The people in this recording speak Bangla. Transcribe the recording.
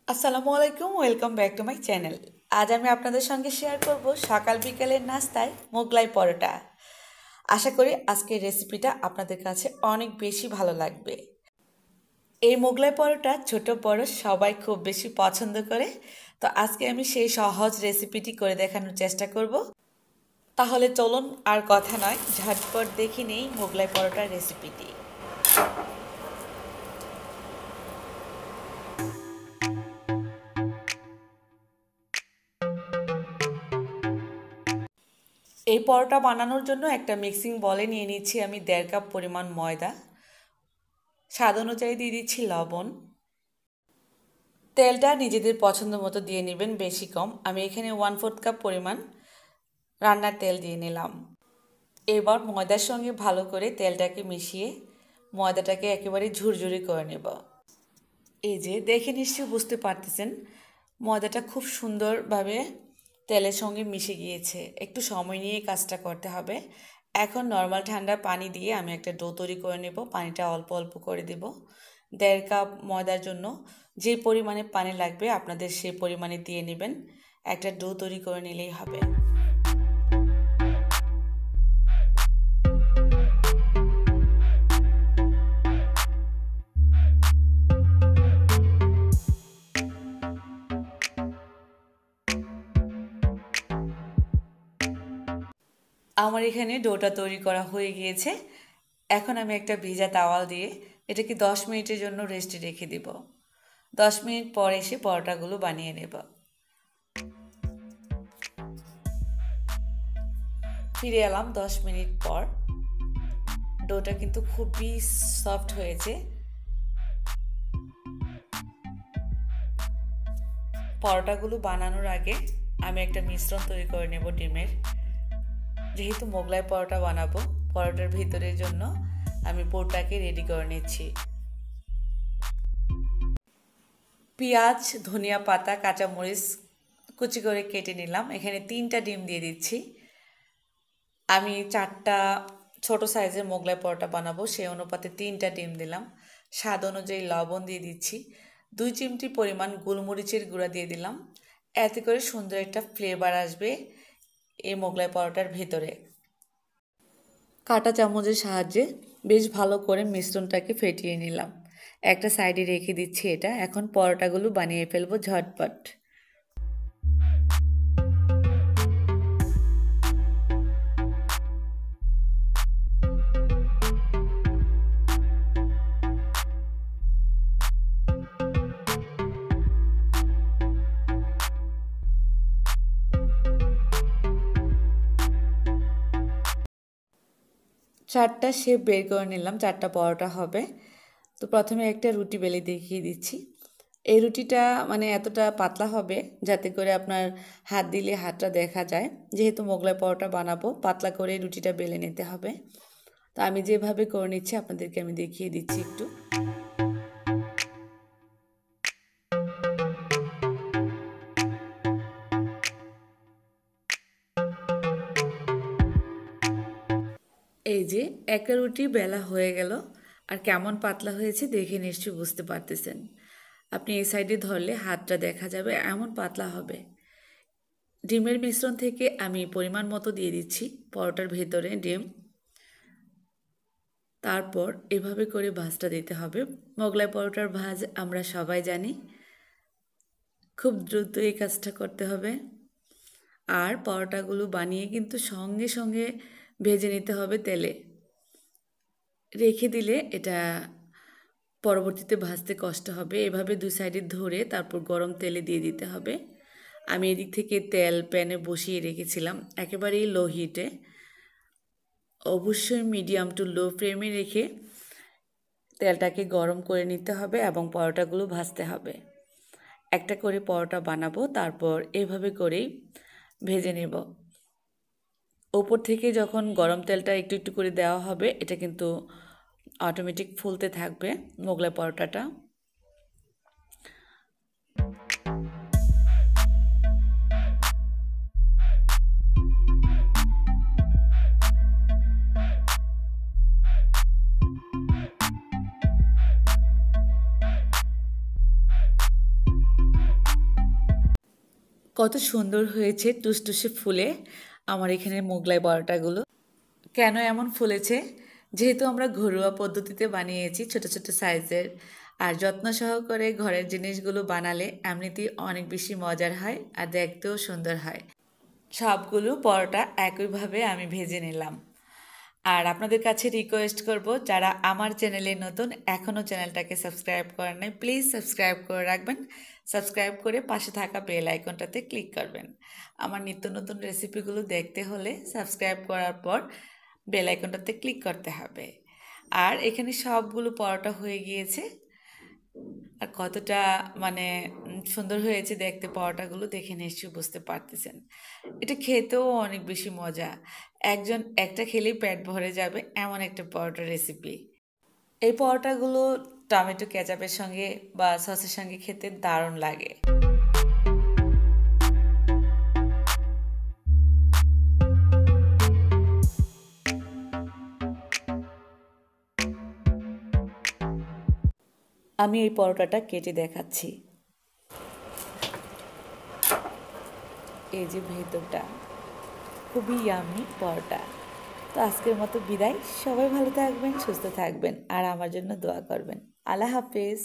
আসসালামু আলাইকুম, welcome back to my channel. আজ আমি আপনাদের সঙ্গে শেয়ার করব সকাল বিকেলের নাস্তায় মোগলাই পরোটা। আশা করি আজকের রেসিপিটা আপনাদের কাছে অনেক বেশি ভালো লাগবে। এই মোগলাই পরোটা ছোট বড় সবাই খুব বেশি পছন্দ করে। তো আজকে আমি সেই সহজ রেসিপিটি করে দেখানোর চেষ্টা করব। তাহলে চলুন আর কথা নয়, ঝটপট দেখে নেই মোগলাই পরোটার রেসিপিটি। এই পরোটা বানানোর জন্য একটা মিক্সিং বলে নিয়ে নিচ্ছি আমি 1.5 কাপ পরিমাণ ময়দা। স্বাদ অনুযায়ী দিয়ে দিচ্ছি লবণ। তেলটা নিজেদের পছন্দ মতো দিয়ে নেবেন, বেশি কম। আমি এখানে 1/4 কাপ পরিমাণ রান্নার তেল দিয়ে নিলাম। এবার ময়দার সঙ্গে ভালো করে তেলটাকে মিশিয়ে ময়দাটাকে একেবারে ঝুরঝুরি করে নেব। এই যে দেখে নিশ্চয়ই বুঝতে পারতেছেন ময়দাটা খুব সুন্দরভাবে তেলের সঙ্গে মিশে গিয়েছে। একটু সময় নিয়ে কাজটা করতে হবে। এখন নর্মাল ঠান্ডা পানি দিয়ে আমি একটা ডো তৈরি করে নেব। পানিটা অল্প অল্প করে দেব। 1.5 কাপ ময়দার জন্য যে পরিমাণে পানি লাগবে আপনাদের সেই পরিমাণে দিয়ে নেবেন। একটা ডো তৈরি করে নিলেই হবে। আমার এখানে ডোটা তৈরি করা হয়ে গিয়েছে। এখন আমি একটা ভেজা তাওয়াল দিয়ে এটাকে 10 মিনিটের জন্য রেস্টে রেখে দেব। 10 মিনিট পর এসে পরোটাগুলো বানিয়ে নেব। ফিরে এলাম 10 মিনিট পর। ডোটা কিন্তু খুবই সফট হয়েছে। পরোটাগুলো বানানোর আগে আমি একটা মিশ্রণ তৈরি করে নেব ডিমের। যেহেতু মোগলাই পরোটা বানাবো, পরোটার ভিতরের জন্য আমি পুরটাকে রেডি করে নিচ্ছি। পেঁয়াজ, ধনিয়া পাতা, কাঁচামরিচ কুচি করে কেটে নিলাম। এখানে 3টা ডিম দিয়ে দিচ্ছি। আমি 4টা ছোট সাইজের মোগলাই পরোটা বানাবো, সেই অনুপাতে 3টা ডিম দিলাম। স্বাদ অনুযায়ী লবণ দিয়ে দিচ্ছি। 2 চিমটি পরিমাণ গোলমরিচের গুঁড়া দিয়ে দিলাম। এতে করে সুন্দর একটা ফ্লেভার আসবে এই মোগলাই পরোটার ভেতরে। কাঁটা চামচের সাহায্যে বেশ ভালো করে মিশ্রণটাকে ফেটিয়ে নিলাম। একটা সাইডে রেখে দিচ্ছি এটা। এখন পরোটাগুলো বানিয়ে ফেলবো ঝটপট। চারটা শেপ বের করে নিলাম, 4টা পরোটা হবে। তো প্রথমে একটা রুটি বেলে দেখিয়ে দিচ্ছি। এই রুটিটা মানে এতটা পাতলা হবে যাতে করে আপনার হাত দিলে হাতটা দেখা যায়। যেহেতু মোগলাই পরোটা বানাবো, পাতলা করে রুটিটা বেলে নিতে হবে। তো আমি যেভাবে করে নিচ্ছি আপনাদেরকে আমি দেখিয়ে দিচ্ছি একটু। এই যে একটা রুটি বেলা হয়ে গেল, আর কেমন পাতলা হয়েছে দেখে নিশ্চয়ই বুঝতে পারতেছেন। আপনি এই সাইডে ধরলে হাতটা দেখা যাবে, এমন পাতলা হবে। ডিমের মিশ্রণ থেকে আমি পরিমাণ মতো দিয়ে দিচ্ছি পরোটার ভেতরে ডিম। তারপর এভাবে করে ভাঁজটা দিতে হবে। মোগলাই পরোটার ভাঁজ আমরা সবাই জানি, খুব দ্রুত এই কাজটা করতে হবে। আর পরোটাগুলো বানিয়ে কিন্তু সঙ্গে সঙ্গে ভেজে নিতে হবে তেলে। রেখে দিলে এটা পরবর্তীতে ভাজতে কষ্ট হবে। এভাবে 2 সাইডে ধরে তারপর গরম তেলে দিয়ে দিতে হবে। আমি এদিক থেকে তেল প্যানে বসিয়ে রেখেছিলাম একেবারেই লো হিটে। অবশ্যই মিডিয়াম টু লো ফ্লেমে রেখে তেলটাকে গরম করে নিতে হবে এবং পরোটাগুলো ভাজতে হবে। একটা করে পরোটা বানাবো, তারপর এভাবে করেই ভেজে নেব। ওপর থেকে যখন গরম তেলটা একটু একটু করে দেওয়া হবে, এটা কিন্তু অটোমেটিক ফুলতে থাকবে মোগলাই পরোটাটা। কত সুন্দর হয়েছে টুসটুসে ফুলে আমার এখানে মোগলাই পরোটাগুলো। কেন এমন ফুলেছে? যেহেতু আমরা ঘরোয়া পদ্ধতিতে বানিয়েছি ছোট ছোট সাইজের, আর যত্ন সহকারে ঘরের জিনিসগুলো বানালে এমনিতেই অনেক বেশি মজার হয় আর দেখতেও সুন্দর হয়। সবগুলো পরোটা একইভাবে আমি ভেজে নিলাম। আর আপনাদের কাছে রিকোয়েস্ট করব, যারা আমার চ্যানেলে নতুন এখনও চ্যানেলটাকে সাবস্ক্রাইব করেন নাই, প্লিজ সাবস্ক্রাইব করে রাখবেন। সাবস্ক্রাইব করে পাশে থাকা বেল আইকনটাতে ক্লিক করবেন। আমার নিত্য নতুন রেসিপিগুলো দেখতে হলে সাবস্ক্রাইব করার পর বেল আইকনটাতে ক্লিক করতে হবে। আর এখানে সবগুলো পরোটা হয়ে গিয়েছে। আর কতটা মানে সুন্দর হয়েছে দেখতে, পরোটাগুলো দেখে নিশ্চয়ই বুঝতে পারতেছেন। এটা খেতেও অনেক বেশি মজা। একজন একটা খেলেই পেট ভরে যাবে এমন একটা পরোটা রেসিপি। এই পরোটাগুলো টমেটো কেচাপের সঙ্গে বা সসের সঙ্গে খেতে দারুণ লাগে। আমি এই পরোটাটা কেটে দেখাচ্ছি। এই যে ভেতরটা, খুবই ইয়াম্মি পরোটা। তো আজকের মতো বিদায়। সবাই ভালো থাকবেন, সুস্থ থাকবেন আর আমার জন্য দোয়া করবেন। আল্লাহ হাফেজ।